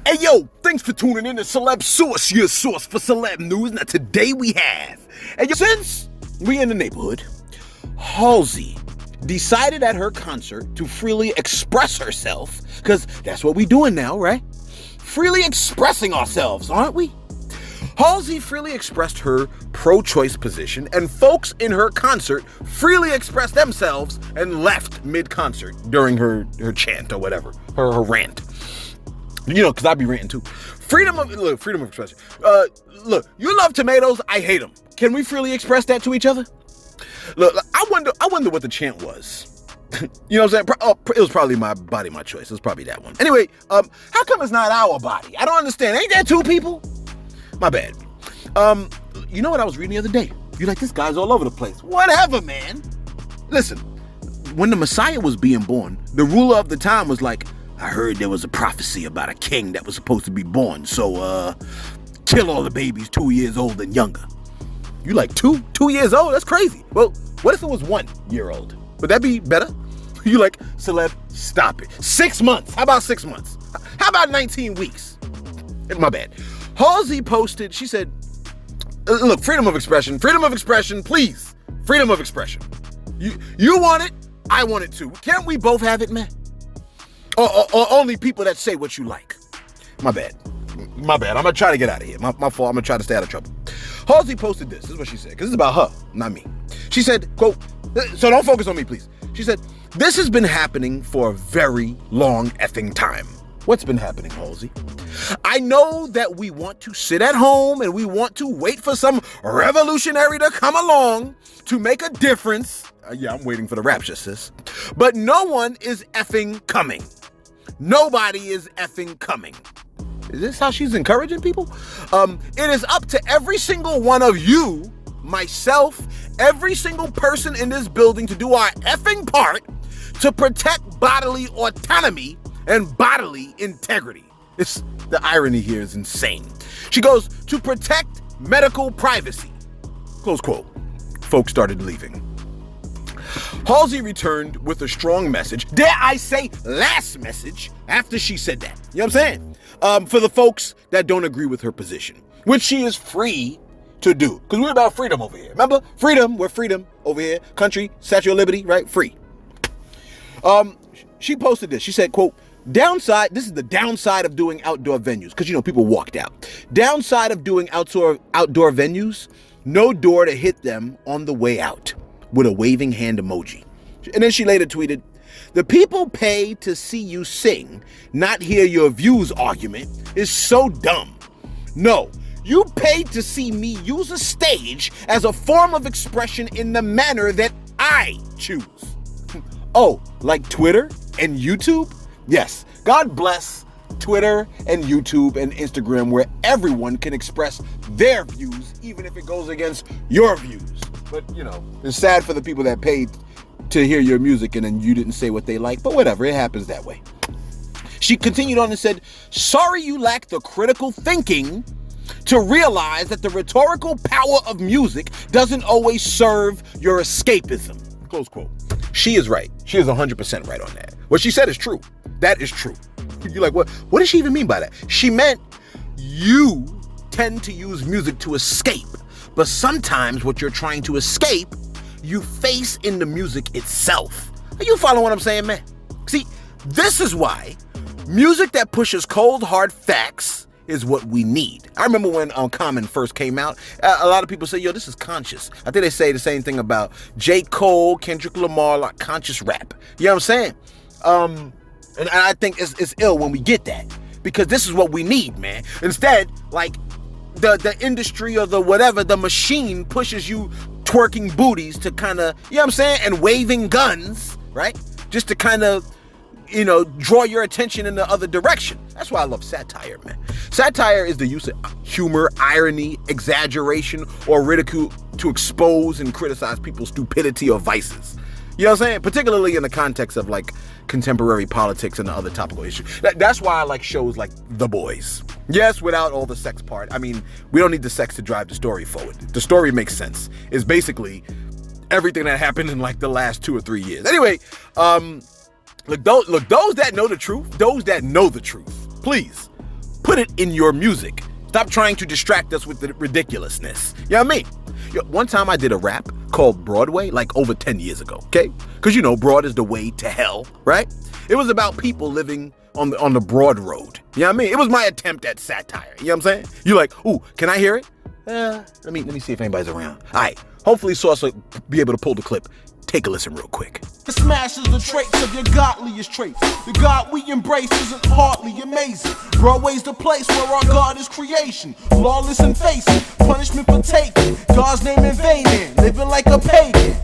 Hey yo, thanks for tuning in to Celeb Source, your source for celeb news. Now today we have, since we in the neighborhood, HALSEY decided at her concert to freely express herself, because that's what we doing now, right? Freely expressing ourselves, aren't we? HALSEY freely expressed her pro-choice position, and folks in her concert freely expressed themselves and left mid-concert during her chant or whatever, her rant. You know, because I be ranting too. Freedom of expression. Look, you love tomatoes, I hate them. Can we freely express that to each other? Look, I wonder what the chant was. You know what I'm saying? It was probably my body, my choice. It was probably that one. Anyway, how come it's not our body? I don't understand. Ain't there two people? My bad. You know what I was reading the other day? You're like, this guy's all over the place. Whatever, man. Listen, when the Messiah was being born, the ruler of the time was like, I heard there was a prophecy about a king that was supposed to be born, so kill all the babies 2 years old and younger. You like 2 years old? That's crazy. Well, what if it was 1 year old? Would that be better? You like, celeb, stop it. 6 months. How about 6 months? How about 19 weeks? My bad. HALSEY posted, she said, look, freedom of expression, please. Freedom of expression. You want it, I want it too. Can't we both have it, man? Or only people that say what you like. My bad. I'm gonna try to get out of here. My fault. I'm gonna try to stay out of trouble. HALSEY posted this. This is what she said, because it's about her, not me. She said, quote, so don't focus on me, please. She said, this has been happening for a very long effing time. What's been happening, HALSEY? I know that we want to sit at home and we want to wait for some revolutionary to come along to make a difference. Yeah, I'm waiting for the rapture, sis. But no one is effing coming. Nobody is effing coming. Is this how she's encouraging people? It is up to every single one of you, myself, every single person in this building to do our effing part to protect bodily autonomy and bodily integrity. The irony here is insane. She goes, to protect medical privacy. Close quote. Folks started leaving. HALSEY returned with a strong message, dare I say last message, after she said that. You know what I'm saying? For the folks that don't agree with her position, which she is free to do. Because we're about freedom over here. Remember? Freedom, we're freedom over here. Country, Statue of Liberty, right? Free. She posted this. She said, quote, this is the downside of doing outdoor venues. Because, you know, people walked out. Downside of doing outdoor venues, no door to hit them on the way out. With a waving hand emoji. And then she later tweeted, the people pay to see you sing, not hear your views argument is so dumb. No, you paid to see me use a stage as a form of expression in the manner that I choose. Oh, like Twitter and YouTube? Yes, God bless Twitter and YouTube and Instagram, where everyone can express their views, even if it goes against your views. But, you know, it's sad for the people that paid to hear your music and then you didn't say what they like. But whatever, it happens that way. She continued on and said, sorry you lack the critical thinking to realize that the rhetorical power of music doesn't always serve your escapism. Close quote. She is right. She is 100% right on that. What she said is true. That is true. You're like, what does she even mean by that? She meant you tend to use music to escape. But sometimes what you're trying to escape, you face in the music itself. Are you following what I'm saying, man? See, this is why music that pushes cold, hard facts is what we need. I remember when Common first came out, a lot of people say, yo, this is conscious. I think they say the same thing about J. Cole, Kendrick Lamar, like conscious rap. You know what I'm saying? And I think it's ill when we get that, because this is what we need, man. Instead, like, the industry or the whatever, the machine pushes you twerking booties to kind of, you know what I'm saying, and waving guns, right? Just to kind of, you know, draw your attention in the other direction. That's why I love satire, man. Satire is the use of humor, irony, exaggeration, or ridicule to expose and criticize people's stupidity or vices. You know what I'm saying? Particularly in the context of like contemporary politics and the other topical issues. That's why I like shows like The Boys. Yes, without all the sex part. I mean, we don't need the sex to drive the story forward. The story makes sense. It's basically everything that happened in like the last 2 or 3 years. Anyway, those that know the truth, please Put it in your music. Stop trying to distract us with the ridiculousness. You know what I mean? One time I did a rap called Broadway, like over 10 years ago, okay? Because, broad is the way to hell, right? It was about people living on the broad road. You know what I mean? It was my attempt at satire. You know what I'm saying? You're like, ooh, can I hear it? Let me see if anybody's around. All right. Hopefully Sauce will be able to pull the clip. Take a listen real quick. It smashes the traits of your godliest traits. The God we embrace isn't hardly amazing. Broadway's the place where our God is creation. Lawless and facing punishment for taking God's name in vain and living like a pagan.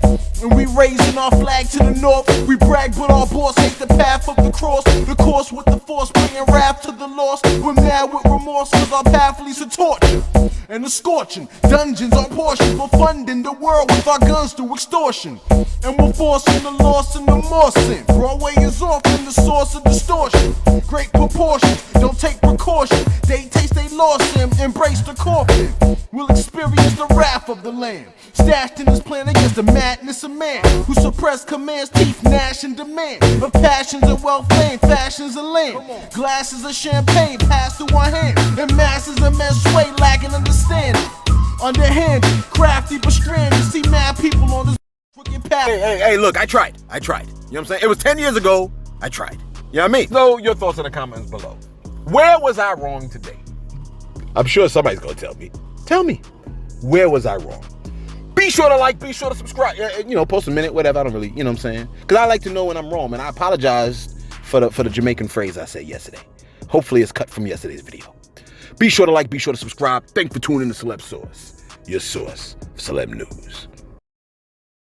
And we raising our flag to the north. We brag but our boss hate the path of the cross. The course with the force bringing wrath to the lost. We're mad with remorse cause our path leads to torture and the scorching. Dungeons are portion for funding the world with our guns through extortion. And we're forcing the loss and the more sin. Broadway is often the source of distortion. Great proportions, don't take precaution. They taste they lost him, embrace the coffin. We'll experience the wrath of the Lamb. Stashed in his plan against the madness of man who suppressed commands, teeth gnash and demand of passions and wealth, fame, fashions and land. Glasses of champagne pass through our hands, and masses of men sway, lacking understanding. Underhanded, crafty but stranded. See mad people on this crooked path. Hey, look, I tried. You know what I'm saying? It was 10 years ago. I tried. You know what I mean? So your thoughts in the comments below. Where was I wrong today? I'm sure somebody's gonna tell me. Tell me, where was I wrong? Be sure to like, be sure to subscribe. Post a minute, whatever. I don't really, you know what I'm saying? Because I like to know when I'm wrong, and I apologize for the Jamaican phrase I said yesterday. Hopefully it's cut from yesterday's video. Be sure to like, be sure to subscribe. Thanks for tuning in to Celeb Source, your source for celeb news.